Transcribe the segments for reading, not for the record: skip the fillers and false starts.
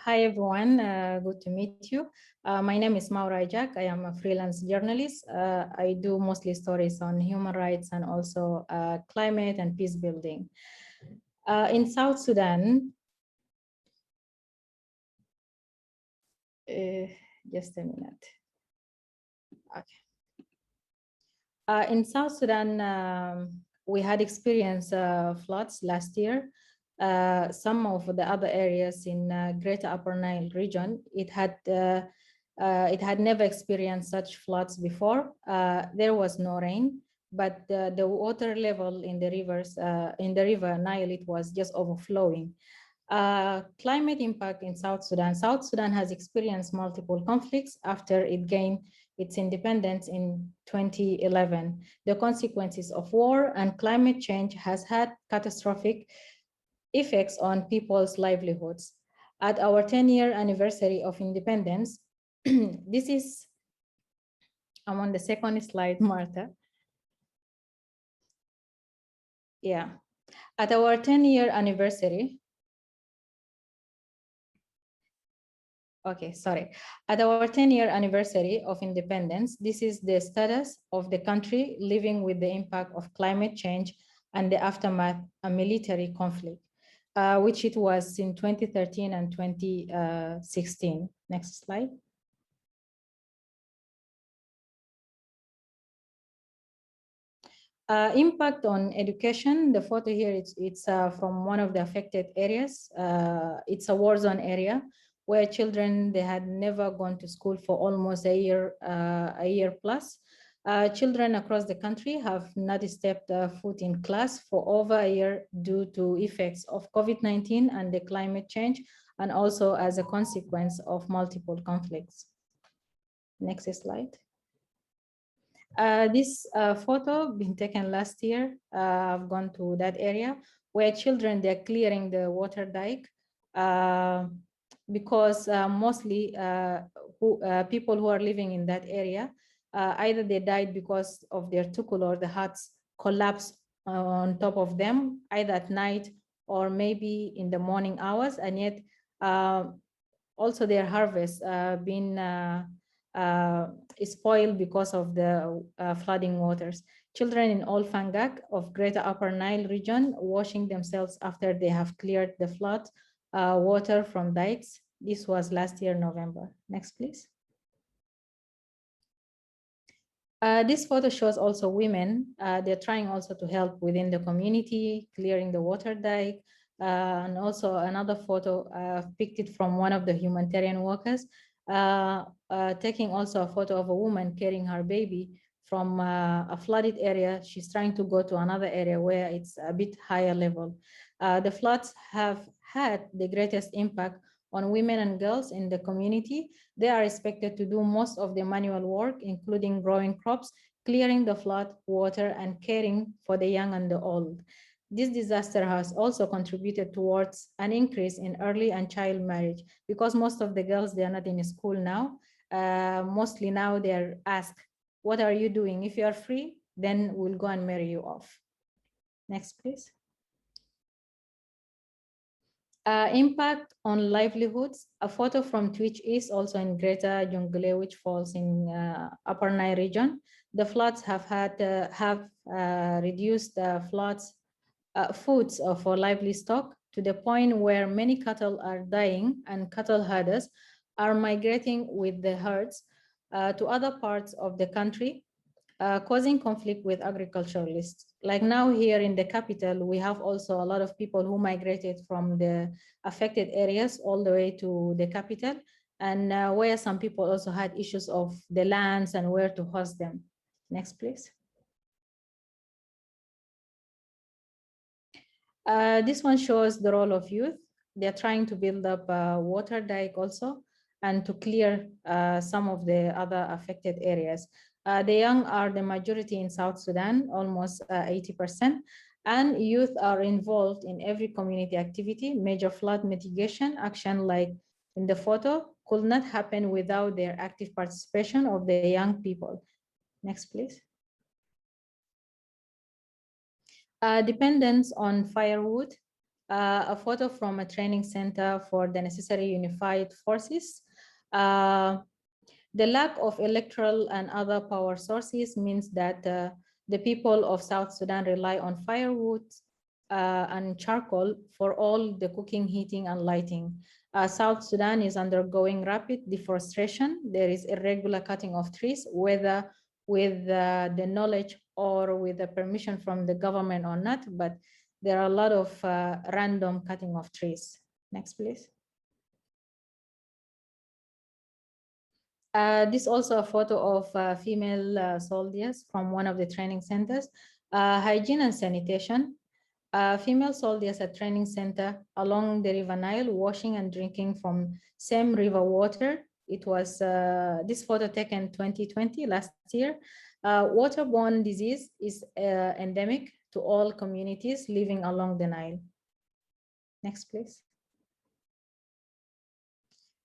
Hi, everyone. Good to meet you. My name is Maura Ajak. I am a freelance journalist. I do mostly stories on human rights and also climate and peace building. In South Sudan, just a minute. Okay. In South Sudan, we had experienced floods last year. Some of the other areas in Greater Upper Nile region, it had never experienced such floods before. There was no rain, but the water level in the rivers, in the river Nile, it was just overflowing. Climate impact in South Sudan. South Sudan has experienced multiple conflicts after it gained its independence in 2011. The consequences of war and climate change has had catastrophic effects on people's livelihoods. At our 10-year anniversary of independence, this is, I'm on the second slide, Martha. Yeah. At our 10-year anniversary, okay, sorry. At our 10-year anniversary of independence, this is the status of the country living with the impact of climate change and the aftermath of military conflict, which it was in 2013 and 2016. Next slide. Impact on education. The photo here, it's from one of the affected areas. It's a war zone area where children, they had never gone to school for almost a year plus. Children across the country have not stepped foot in class for over a year due to effects of COVID-19 and the climate change, and also as a consequence of multiple conflicts. Next slide. This photo been taken last year. I've gone to that area where children, they're clearing the water dike because mostly people who are living in that area, either they died because of their tukul or the huts collapsed on top of them, either at night or maybe in the morning hours, and yet also their harvest been spoiled because of the flooding waters. Children in Old Fangak of Greater Upper Nile region washing themselves after they have cleared the flood water from dikes. This was last year, November. Next, please. This photo shows also women. They're trying also to help within the community, clearing the water dike. And also another photo picked from one of the humanitarian workers, taking also a photo of a woman carrying her baby from a flooded area. She's trying to go to another area where it's a bit higher level. The floods have had the greatest impact on women and girls in the community. They are expected to do most of the manual work, including growing crops, clearing the flood water, and caring for the young and the old. This disaster has also contributed towards an increase in early and child marriage because most of the girls, they are not in school now. Mostly now they're asked, what are you doing? If you are free, then we'll go and marry you off. Next, please. Impact on livelihoods. A photo from Twitch East, also in Greater Jonglei, which falls in Upper Nile region. The floods have reduced foods for livestock to the point where many cattle are dying and cattle herders are migrating with the herds to other parts of the country, causing conflict with agriculturalists. Like now here in the capital, we have also a lot of people who migrated from the affected areas all the way to the capital, and where some people also had issues of the lands and where to host them. Next, please. This one shows the role of youth. They're trying to build up a water dike also and to clear some of the other affected areas. The young are the majority in South Sudan, almost 80%, and youth are involved in every community activity. Major flood mitigation action like in the photo could not happen without their active participation of the young people. Next, please. Dependence on firewood. A photo from a training center for the necessary unified forces. The lack of electoral and other power sources means that the people of South Sudan rely on firewood and charcoal for all the cooking, heating, and lighting. South Sudan is undergoing rapid deforestation. There is irregular cutting of trees, whether with the knowledge or with the permission from the government or not, but there are a lot of random cutting of trees. Next, please. This is also a photo of female soldiers from one of the training centers. Hygiene and sanitation. Female soldiers at training center along the River Nile, washing and drinking from same river water. It was this photo taken 2020, last year. Waterborne disease is endemic to all communities living along the Nile. Next, please.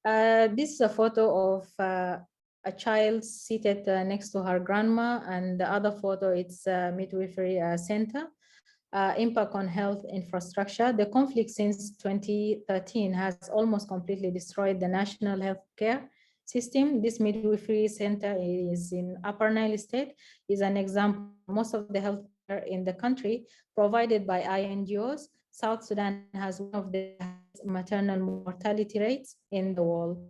This is a photo of a child seated next to her grandma, and the other photo, it's Midwifery Center. Impact on health infrastructure. The conflict since 2013 has almost completely destroyed the national healthcare system. This midwifery center is in Upper Nile State, is an example. Most of the healthcare in the country provided by INGOs. South Sudan has one of the highest maternal mortality rates in the world.